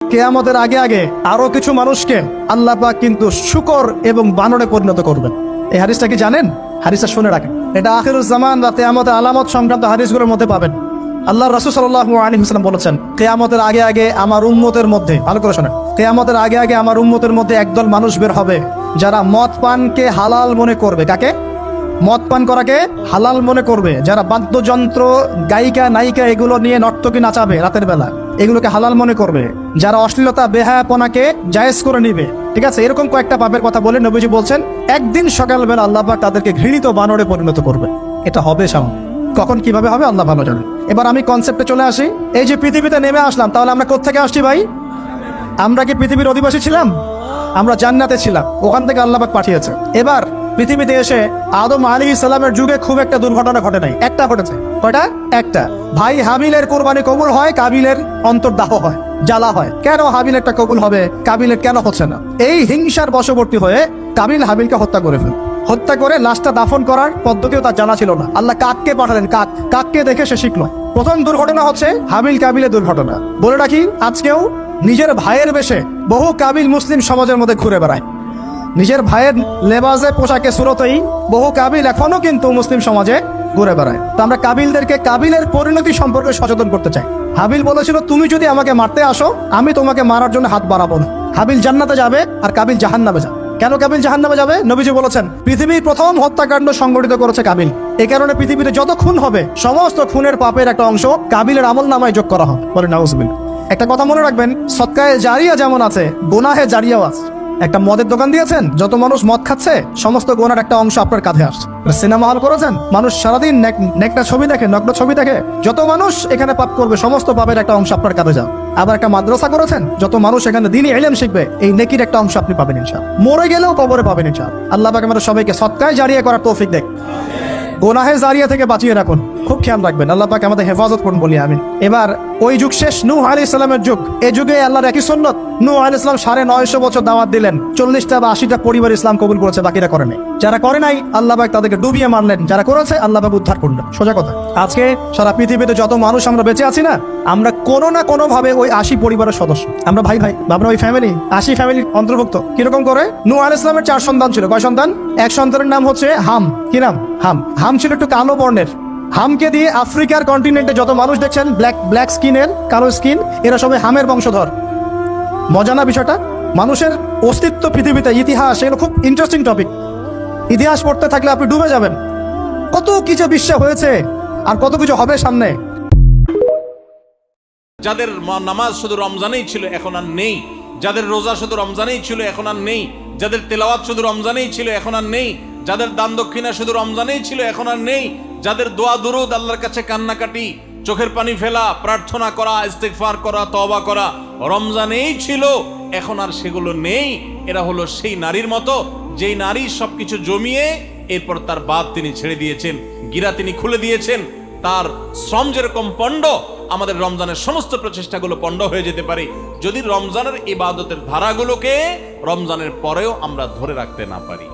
কিয়ামতের আগে আগে আরো কিছু মানুষকে আল্লাহ পাক কিন্তু শূকর এবং বানরে পরিণত করবেন। এই হাদিসটা কি জানেন? হাদিসটা শুনে রাখেন। এটা আখিরুজ জামান বা কিয়ামতের আলামত সংক্রান্ত হাদিসগুলোর মধ্যে পাবেন। আল্লাহ রাসূল সাল্লাল্লাহু আলাইহি ওয়াসাল্লাম বলেছেন, কিয়ামতের আগে আগে আমার উম্মতের মধ্যে, ভালো করে শোনেন, কিয়ামতের আগে আগে আমার উম্মতের মধ্যে একদল মানুষ বের হবে যারা মদ পানকে হালাল মনে করবে। কাকে? মদ পান করাকে হালাল মনে করবে। যারা বাদ্যযন্ত্র, গায়িকা, নায়িকা এগুলো নিয়ে নর্তকী নাচাবে রাতের বেলা, এগুলোকে হালাল মনে করবে। যারা অশ্লীলতা, বেহায়াপনাকে জায়েজ করে নিবে, ঠিক আছে, এরকম কয়েকটা পাপের কথা বলে নবীজি বলছেন একদিন সকালবেলা আল্লাহ পাক তাদেরকে ঘৃণিত বানরে পরিণত করবে। এটা হবে সামনে, কখন কিভাবে হবে আল্লাহ ভালো জানেন। এবার আমি কনসেপ্টে চলে আসি। এই যে পৃথিবীতে নেমে আসলাম, তাহলে আমরা কোত্থেকে আসছি ভাই? আমরা কি পৃথিবীর অধিবাসী ছিলাম? আমরা জান্নাতে ছিলাম, ওখান থেকে আল্লাহ পাক পাঠিয়েছে। এবার পৃথিবীতে এসে আদম আলাইহিস সালামের যুগে খুব একটা দুর্ঘটনা ঘটে নাই, একটা ঘটেছে। কয়টা? একটা। ভাই হাবিলের কোরবানি কবুল হয়, কাবিলের অন্তর্দাহ হয়, জ্বালা হয়। কেন হাবিলেরটা কবুল হবে, কাবিলের কেন হচ্ছে না? এই হিংসার বশবর্তী হয়ে কাবিল হাবিলকে হত্যা করে ফেল। হত্যা করে লাশটা দাফন করার পদ্ধতিও তার জানা ছিল না। আল্লাহ কাককে পাঠালেন, কাককে দেখে সে শিখলো। প্রথম দুর্ঘটনা হচ্ছে হাবিল কাবিলের দুর্ঘটনা। বলে রাখি, আজকেও নিজের ভাইয়ের বেশে বহু কাবিল মুসলিম সমাজের মধ্যে ঘুরে বেড়ায়। নিজের ভাইয়ের লেবাসে, পোশাকে, সুরতেই বহু কাবিল এখনো কিন্তু মুসলিম সমাজে ঘুরে বেড়ায়। তো আমরা কাবিলদেরকে কাবিলের পরিণতি সম্পর্কে সচেতন করতে চাই। হাবিল বলেছিল, তুমি যদি আমাকে মারতে আসো, আমি তোমাকে মারার জন্য হাত বাড়াবো না। হাবিল জান্নাতে যাবে আর কাবিল জাহান্নামে যাবে। কেন কাবিল জাহান্নামে যাবে? নবীজি বলেছেন, পৃথিবীর প্রথম হত্যাকাণ্ড সংগঠিত করেছে কাবিল। এই কারণে পৃথিবীতে যত খুন হবে, সমস্ত খুনের পাপের একটা অংশ কাবিলের আমলনামায় যোগ করা হবে। বলে নাউজুবিল্লাহ। একটা কথা মনে রাখবেন, সদকায়ে জারিয়া যেমন আছে, গুনাহে জারিয়াও আছে। একটা মদের দোকান দিয়েছেন, যত মানুষ মদ খাচ্ছে, সমস্ত গোনার একটা অংশ আপনার কাঁধে আসছে। সিনেমা হল করেছেন, মানুষ সারাদিন নেকটা ছবি দেখে, নগ্ন ছবি দেখে, যত মানুষ এখানে পাপ করবে, সমস্ত পাপের একটা অংশ আপনার কাঁধে যাও। আবার একটা মাদ্রাসা করেছেন, যত মানুষ এখানে দ্বীনি ইলম শিখবে, এই নেকির একটা অংশ আপনি পাবেন ইনশাআল্লাহ। মরে গেলেও কবরে পাবেন ইনশাআল্লাহ। আল্লাহ পাক আমাদের সবাইকে সদকায়ে জারিয়া করার তৌফিক দেখ, গোনাহে জারিয়া থেকে বাঁচিয়ে রাখুন। খুব খেয়াল রাখবেন, আল্লাহ পাক আমাদের হেফাজত করুন বলি আমিন। এবার ওই যুগ শেষ, নূহ আলাইহিস সালামের যুগ। এই যুগে আল্লাহর একই সুন্নত, নূহ আলাইহিস সালাম 950 বছর দাওয়াত দিলেন, 40টা বা 80টা পরিবার ইসলাম কবুল করেছে, বাকিরা করে নাই। যারা করে নাই আল্লাহ পাক তাদেরকে ডুবিয়ে মারলেন, যারা করেছে আল্লাহ পাক উদ্ধার করলেন। সোজা কথা, আজকে সারা পৃথিবীতে যত মানুষ আমরা বেঁচে আছি না, আমরা কোনো না কোনো ভাবে ওই 80 পরিবারের সদস্য। আমরা ভাই ভাই, আমরা ওই ফ্যামিলি, 80 ফ্যামিলির অন্তর্ভুক্ত। কিরকম করে? নূহ আলাইহিস সালামের 4 সন্তান ছিল। কয় সন্তান? এক সন্তানের নাম হচ্ছে হাম। কি নাম? হাম। হাম ছিল একটু কালো বর্ণের। হামকে দিয়ে আফ্রিকার কন্টিনেন্টে যত মানুষ দেখছেন ব্ল্যাক স্কিনের, কালো স্কিন, এরা সবাই হামের বংশধর। মজা না বিষয়টা? মানুষের অস্তিত্ব পৃথিবীতে, ইতিহাস, এগুলো খুব ইন্টারেস্টিং টপিক। ইতিহাস পড়তে থাকলে আপনি ডুবে যাবেন। কত কিছু বিশ্বে হয়েছে আর কত কিছু হবে সামনে। যাদের নামাজ শুধু রমজানেই ছিল এখন আর নেই, যাদের রোজা শুধু রমজানেই ছিল এখন আর নেই, যাদের তেলাওয়াত শুধু রমজানেই ছিল এখন আর নেই, যাদের দান দক্ষিণা শুধু রমজানেই ছিল এখন আর নেই, যাদের দোয়া দুরুদ, আল্লাহর কাছে কান্নাকাটি, চোখের পানি ফেলা, প্রার্থনা করা, ইস্তিগফার করা, তওবা করা রমজানেই ছিল, এখন আর সেগুলো নেই। এরা হলো সেই নারীর মতো, যেই নারী সবকিছু জমিয়ে এরপর তার বাদ তিনি ছেড়ে দিয়েছেন, গিরা তিনি খুলে দিয়েছেন। তার শ্রম যেরকম পণ্ড, আমাদের রমজানের সমস্ত প্রচেষ্টাগুলো পণ্ড হয়ে যেতে পারে যদি রমজানের ইবাদতের ধারাগুলোকে রমজানের পরেও আমরা ধরে রাখতে না পারি।